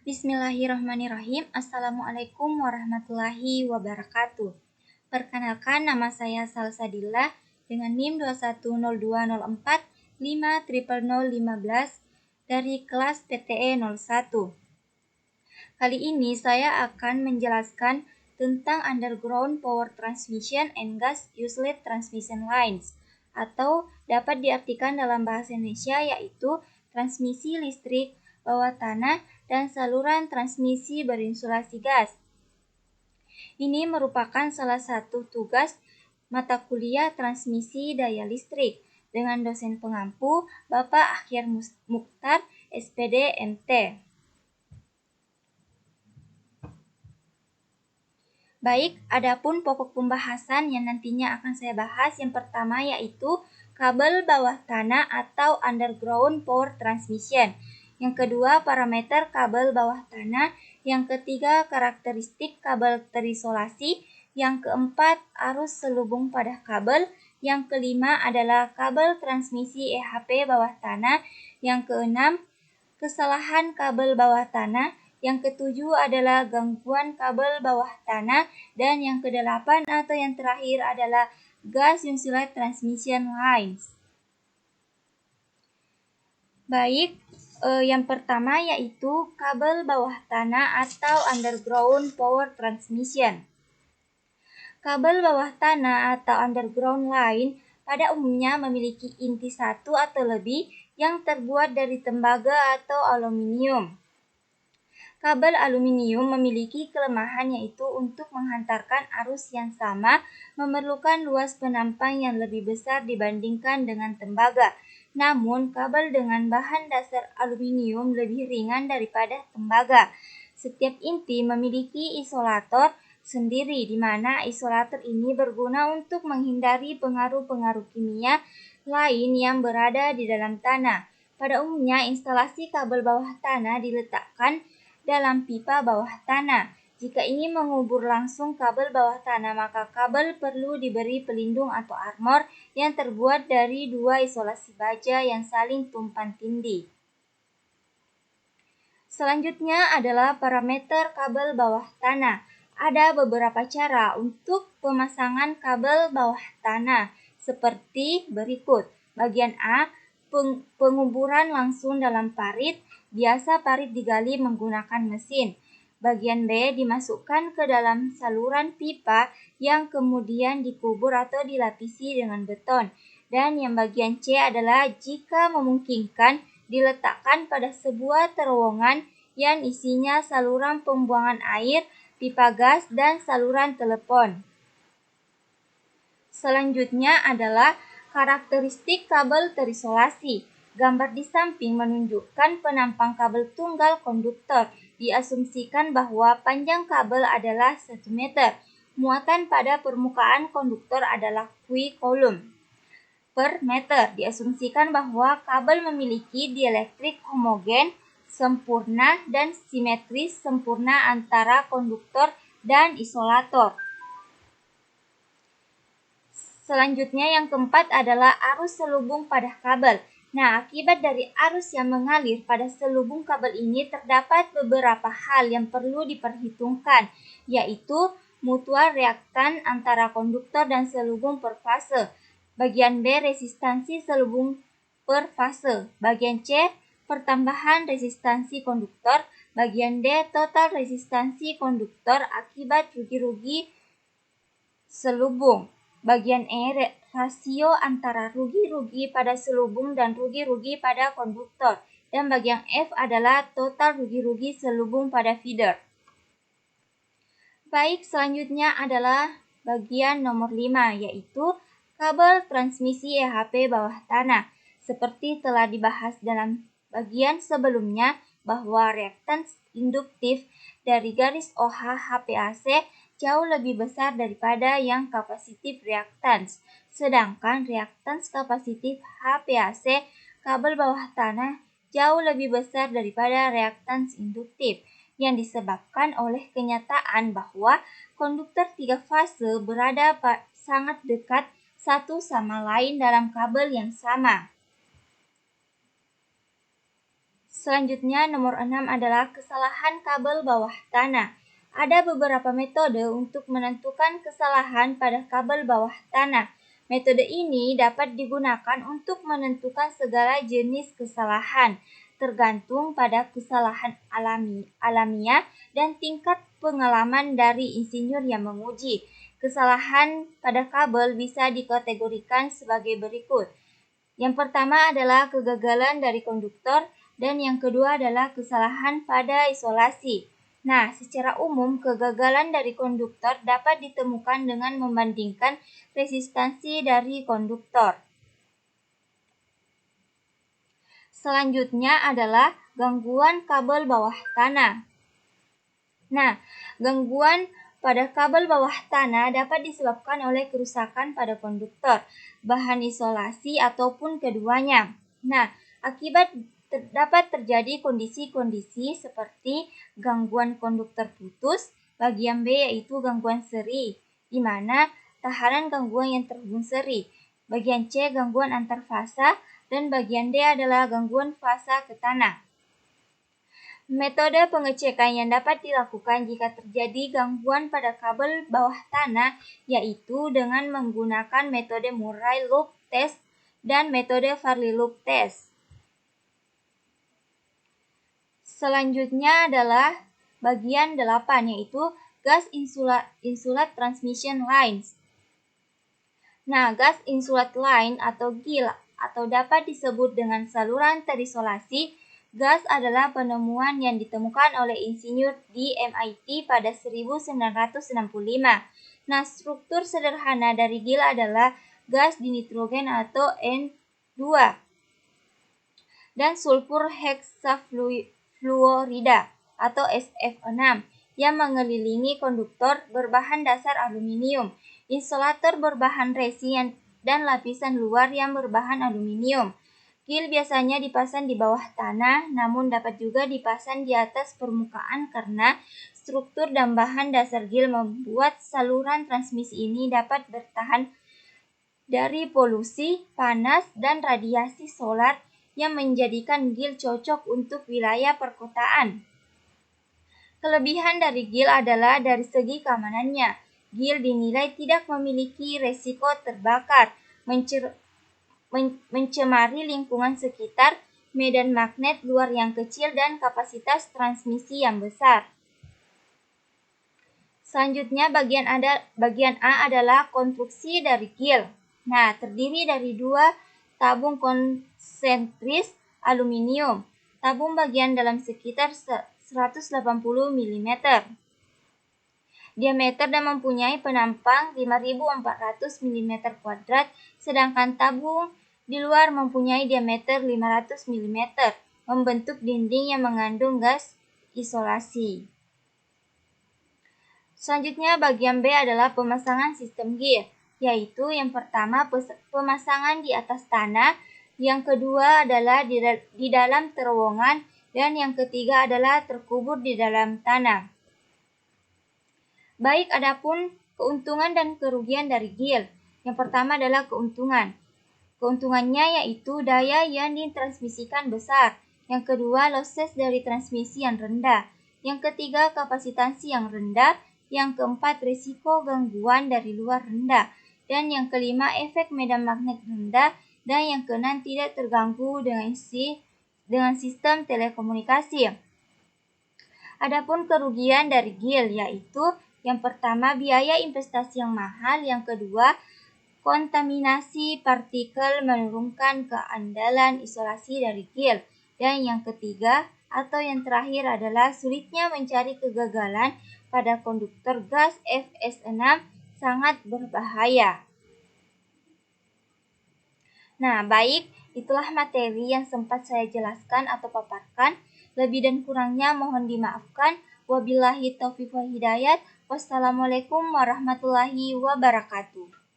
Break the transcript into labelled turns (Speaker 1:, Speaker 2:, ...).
Speaker 1: Bismillahirrahmanirrahim. Assalamualaikum warahmatullahi wabarakatuh. Perkenalkan, nama saya Salsadillah dengan NIM 210204500015 dari kelas PTE 01. Kali ini saya akan menjelaskan tentang Underground Power Transmission and Gas Useless Transmission Lines, atau dapat diartikan dalam bahasa Indonesia yaitu transmisi listrik bawah tanah dan saluran transmisi berinsulasi gas. Ini merupakan salah satu tugas mata kuliah transmisi daya listrik dengan dosen pengampu Bapak Akhir Mukhtar, SPD, MT. Baik, adapun pokok pembahasan yang nantinya akan saya bahas yang pertama yaitu kabel bawah tanah atau underground power transmission. Yang kedua, parameter kabel bawah tanah. Yang ketiga, karakteristik kabel terisolasi. Yang keempat, arus selubung pada kabel. Yang kelima adalah kabel transmisi EHP bawah tanah. Yang keenam, kesalahan kabel bawah tanah. Yang ketujuh adalah gangguan kabel bawah tanah. Dan yang kedelapan atau yang terakhir adalah gas useless transmission lines. Baik, yang pertama yaitu kabel bawah tanah atau underground power transmission. Kabel bawah tanah atau underground line pada umumnya memiliki inti satu atau lebih yang terbuat dari tembaga atau aluminium. Kabel aluminium memiliki kelemahan yaitu untuk menghantarkan arus yang sama memerlukan luas penampang yang lebih besar dibandingkan dengan tembaga. Namun, kabel dengan bahan dasar aluminium lebih ringan daripada tembaga. Setiap inti memiliki isolator sendiri, di mana isolator ini berguna untuk menghindari pengaruh-pengaruh kimia lain yang berada di dalam tanah. Pada umumnya, instalasi kabel bawah tanah diletakkan dalam pipa bawah tanah. Jika ingin mengubur langsung kabel bawah tanah, maka kabel perlu diberi pelindung atau armor yang terbuat dari dua isolasi baja yang saling tumpang tindih. Selanjutnya adalah parameter kabel bawah tanah. Ada beberapa cara untuk pemasangan kabel bawah tanah, seperti berikut. Bagian A, penguburan langsung dalam parit. Biasa parit digali menggunakan mesin. Bagian B, dimasukkan ke dalam saluran pipa yang kemudian dikubur atau dilapisi dengan beton. Dan yang bagian C adalah jika memungkinkan diletakkan pada sebuah terowongan yang isinya saluran pembuangan air, pipa gas, dan saluran telepon. Selanjutnya adalah karakteristik kabel terisolasi. Gambar di samping menunjukkan penampang kabel tunggal konduktor. Diasumsikan bahwa panjang kabel adalah 1 meter. Muatan pada permukaan konduktor adalah Q coulomb per meter. Diasumsikan bahwa kabel memiliki dielektrik homogen, sempurna, dan simetris sempurna antara konduktor dan isolator. Selanjutnya yang keempat adalah arus selubung pada kabel. Nah, akibat dari arus yang mengalir pada selubung kabel ini terdapat beberapa hal yang perlu diperhitungkan, yaitu mutual reaktan antara konduktor dan selubung per fase. Bagian B, resistansi selubung per fase. Bagian C, pertambahan resistansi konduktor. Bagian D, total resistansi konduktor akibat rugi-rugi selubung. Bagian E, rasio antara rugi-rugi pada selubung dan rugi-rugi pada konduktor. Dan bagian F adalah total rugi-rugi selubung pada feeder. Baik, selanjutnya adalah bagian nomor 5, yaitu kabel transmisi EHP bawah tanah. Seperti telah dibahas dalam bagian sebelumnya, bahwa reaktans induktif dari garis OH HPAC jauh lebih besar daripada yang kapasitif reaktans. Sedangkan reaktans kapasitif HPAC kabel bawah tanah jauh lebih besar daripada reaktans induktif, yang disebabkan oleh kenyataan bahwa konduktor 3 fase berada sangat dekat satu sama lain dalam kabel yang sama. Selanjutnya nomor 6 adalah kesalahan kabel bawah tanah. Ada beberapa metode untuk menentukan kesalahan pada kabel bawah tanah. Metode ini dapat digunakan untuk menentukan segala jenis kesalahan, tergantung pada kesalahan alamiah dan tingkat pengalaman dari insinyur yang menguji. Kesalahan pada kabel bisa dikategorikan sebagai berikut. Yang pertama adalah kegagalan dari konduktor, dan yang kedua adalah kesalahan pada isolasi. Nah, secara umum kegagalan dari konduktor dapat ditemukan dengan membandingkan resistansi dari konduktor. Selanjutnya adalah gangguan kabel bawah tanah. Nah, gangguan pada kabel bawah tanah dapat disebabkan oleh kerusakan pada konduktor, bahan isolasi, ataupun keduanya. Nah, akibat dapat terjadi kondisi-kondisi seperti gangguan konduktor putus, bagian B yaitu gangguan seri, di mana tahanan gangguan yang terhubung seri, bagian C gangguan antar fasa, dan bagian D adalah gangguan fasa ke tanah. Metode pengecekan yang dapat dilakukan jika terjadi gangguan pada kabel bawah tanah yaitu dengan menggunakan metode Murray Loop Test dan metode Farley Loop Test. Selanjutnya adalah bagian 8 yaitu gas insulate transmission lines. Nah, gas insulate line atau GIL atau dapat disebut dengan saluran terisolasi gas adalah penemuan yang ditemukan oleh insinyur di MIT pada 1965. Nah, struktur sederhana dari GIL adalah gas dinitrogen atau N2 dan sulfur heksafluorida atau SF6 yang mengelilingi konduktor berbahan dasar aluminium, insulator berbahan resin dan lapisan luar yang berbahan aluminium. GIL biasanya dipasang di bawah tanah, namun dapat juga dipasang di atas permukaan karena struktur dan bahan dasar GIL membuat saluran transmisi ini dapat bertahan dari polusi, panas, dan radiasi solar yang menjadikan GIL cocok untuk wilayah perkotaan. Kelebihan dari GIL adalah dari segi keamanannya. GIL dinilai tidak memiliki resiko terbakar, mencemari lingkungan sekitar, medan magnet luar yang kecil, dan kapasitas transmisi yang besar. Selanjutnya bagian A adalah konstruksi dari GIL. Nah, terdiri dari 2 tabung konsentris aluminium. Tabung bagian dalam sekitar 180 mm. Diameter dan mempunyai penampang 5.400 mm², sedangkan tabung di luar mempunyai diameter 500 mm, membentuk dinding yang mengandung gas isolasi. Selanjutnya bagian B adalah pemasangan sistem GIL, yaitu yang pertama pemasangan di atas tanah, yang kedua adalah di dalam terowongan, dan yang ketiga adalah terkubur di dalam tanah. Baik, adapun keuntungan dan kerugian dari GIL. Yang pertama adalah keuntungan. Keuntungannya yaitu daya yang ditransmisikan besar. Yang kedua, losses dari transmisi yang rendah. Yang ketiga, kapasitansi yang rendah. Yang keempat, risiko gangguan dari luar rendah. Dan yang kelima, efek medan magnet rendah. Dan yang keenam, tidak terganggu dengan sistem telekomunikasi. Adapun kerugian dari GIL yaitu yang pertama biaya investasi yang mahal, yang kedua kontaminasi partikel menurunkan keandalan isolasi dari GIL, dan yang ketiga atau yang terakhir adalah sulitnya mencari kegagalan pada konduktor gas Fs6 sangat berbahaya. Nah, baik, itulah materi yang sempat saya jelaskan atau paparkan. Lebih dan kurangnya mohon dimaafkan. Wabillahi taufiq wal hidayat. Wassalamualaikum warahmatullahi wabarakatuh.